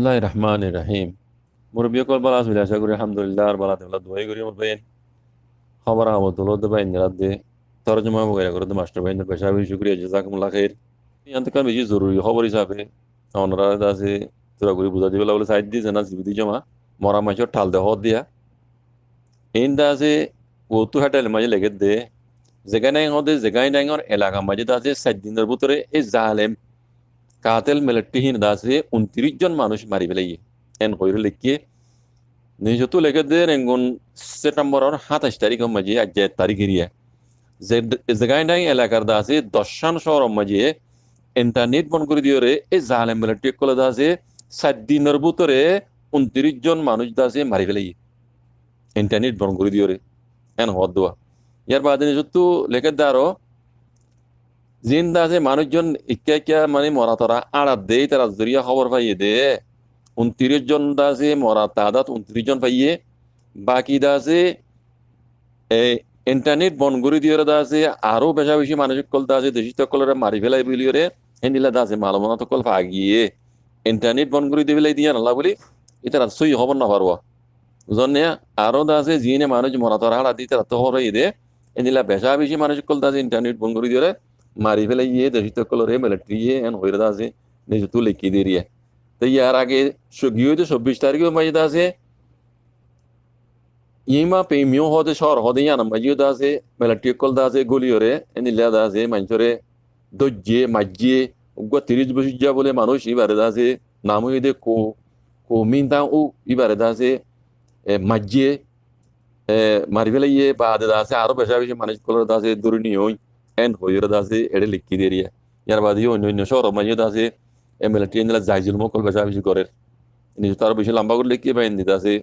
বিসমিল্লাহির রহমানির রহিম। মুরব্বী কল বালা আসলে আশা করি আলহামদুলিল্লাহ আর বালা তাআলা দোয়াই করি আমার ভাই খবর আহমদুল্লাহ দে ভাই রাতে তরজমা বগেরা করে মাস্টার ভাই পেশা বেশি শুকরিয়া জাযাকুমুল্লাহ খাইর। ইয়ান্তে কার বেশি জরুরি খবর হিসাবে অনরা আছে তোরা করে বুঝা দিবেলা বলে সাইড দিয়ে জানা জিবি জমা মরা মাছর ঠাল দেহ দিয়া এইন্দা আছে ও তো হাটাল মাঝে লেগে দে যেখানে হদে যেখানে ডাঙর এলাকা মাঝে আছে 7 দিনের ভিতরে এই জালেম কাতেল মিলিটারিহীন আছে 29 জন মানুষ মারি ফেলাই এন কইরে লিখিয়ে নিজেতো লেগে দে রেঙ্গুন সেপ্টেম্বরের 27 তারিখ মাঝে আজ তারিখ এরিয়া যে জায়গায় নাই এলাকার দা আছে 10 শহর মাঝে ইন্টারনেট বন্ধ করে দিয়ে রে এই জালেম মিলিটারি কলে দা আছে 7 দিনের ভিতরে 29 জন মানুষ দা আছে মারি ফেলাই ইন্টারনেট বন্ধ করে দিয়ে রে এন হদ দোয়া ইয়ার বাদে নিজেতো লেগে দে আরো জিন্দা আছে মানুষজন ইকা ইকা মানে মরা তরা আড়াত দেই তারা জরিয়া খবর পাইয়ে দে 29 জন দা আছে মরা তাদাত 29 জন পাইয়ে বাকি দা আছে এই ইন্টারনেট বন্ধ করে দিয়ে দা আছে আরো বেশা বেশি মানুষ কল দা আছে দেশি তকলরে মারি ফেলাই বলিরে হেন্দিলা দা আছে মালমনা তকল ফাগিয়ে ইন্টারনেট বন্ধ করে দিবেলাই দিয়া আল্লাহ বলি এটা সই খবর না পারবো বুঝনে আরো দা আছে জিনে মানুষ মরা তরা আড়াত দিই তারা তো খবর পাইয়ে দে হেন্দিলা বেশা বেশি মানুষ কল দা আছে ইন্টারনেট বন্ধ করে দিয়ে মারি ফেলাই দেশি তকলরে মিলিটারি এন হইরে দা আছে নিজে তুলে কি দিয়ে তো ইয়ার আগে গিয়ে তো 24 তারিখেও মাঝে আছে ইমা পেমিও হদে শহর হদে ইয়ানা মাঝিও দা আছে মিলিটারি কল দা আছে গলিওরে এনিলা দা আছে মানুষরে দজ্জে মাজ্জে উগ্র 30 বছর যা বলে মানুষ ইবারে দা আছে নাম হইদে কো মিনতা ও ইবারে দা আছে মাজ্জে মারি ফেলাই বা দা আছে আরো বেশা বেশি মানুষ কলর দা আছে দুর্নি হই এন হইরে দা আছে এড়ে লিখি দিয়ে ইয়ার বাদে অন্য অন্য শহর মাঝে দা আছে মিলিটারি এনিলা জাইজুল মকল বেশা বেশি করে নিজে তো আরো বেশি লম্বা করে লিখিয়ে পাইন দিতে আছে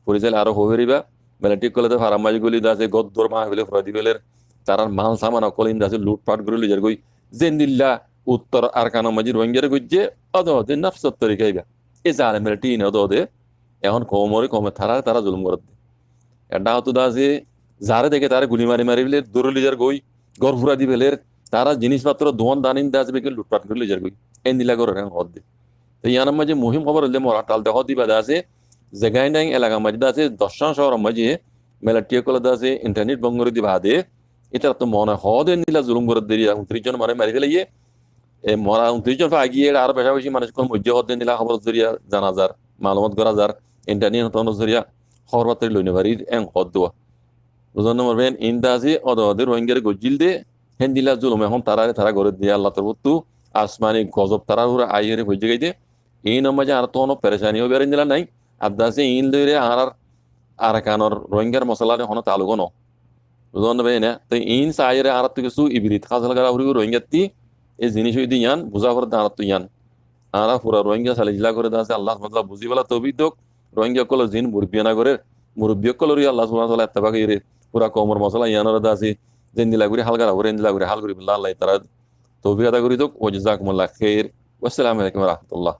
পরিচালে আরো হইরিবা মিলিটারি কলে তো ফারামাজি গুলি দা আছে গদ্দর মা হইলে ফরাদি বেলের তারার মাল সামান অকলিন দা আছে লুটপাট করে লিজার গই জেন্দিল্লা উত্তর আরকানা মাঝি রোহিঙ্গারে গইজে অদে নফসত তরিকাইবা এ জালে মিলিটারি নে অদে এখন কমে তারা জুলুম করে এটা হতো দা আছে যারে দেখে তারে গুলি মারি মারি ফেলে দৌড়ে লিজার গই গর ফুরা দি ফেলের তারা জিনিসপত্র দোয়ান দানিন দা আছে বেকে লুটপাট করে লিজার গই এন দিলা করে হদ দে তো ইয়ার মাঝে মুহিম খবর হলে মরা টাল দেহ দিবা দা আছে জায়গায় নাই এলাকা মাঝে দা আছে 10 শহর মাঝে মিলিটারি কলে দা আছে ইন্টারনেট বন্ধ করে দিবা দে এটা তো মনে হদে নিলা জুলুম করে দেরিয়া 29 জন মারি ফেলাইয়ে মরা 29 জন আগিয়ে আরো বেশা বেশি মানুষ কোন মধ্যে হদে নিলা খবর জরিয়া জানাজার মালুমাত করা যার ইন্টারনেট হতন জরিয়া খবর বার্তা লইনে পারি এং হদ দোয়া বুঝন মরবেন ইন্দাজি অদে রোহিঙ্গারে গজিল দে হেন্দিলা জুলুম এখন তারা করে দিয়ে আল্লাহ তরবতু আসমানি গজব তারা পুরো আইয়েরে হয়ে গেছে এই নমাজে আর তো পেরেশানি হবে দিলা নাই আদাসে ইন লইরে আর কানর রোহিঙ্গার মশলারে হন তালুক ন বুঝন ভাই না তো ইন সাইরে আর তো কিছু ইবরিত খাজল করা হরি রোহিঙ্গাতি এই জিনিস হইদি ইয়ান বুঝা করে আর তো ইয়ান আর পুরা রোহিঙ্গা সালিজলা করে দাসে আল্লাহ সুবহানাহু ওয়া তাআলা বুঝিবলা তৌফিক দক রোহিঙ্গা কল জিন মুরব্বিয়া না করে মুরব্বিয়া কলরি আল্লাহ সুবহানাহু ওয়া তাআলা ইত্তেফাক ইরে পুরা কমর মশলা ইয়ানর দাসে জেন্দিলা করে হালকা করে ইন্দিলা করে হাল করি আল্লাহ তাআলা তৌফিক আদা করি দক ও জাযাকুমুল্লাহ খাইর ওয়া আসসালামু আলাইকুম ওয়া রাহমাতুল্লাহ।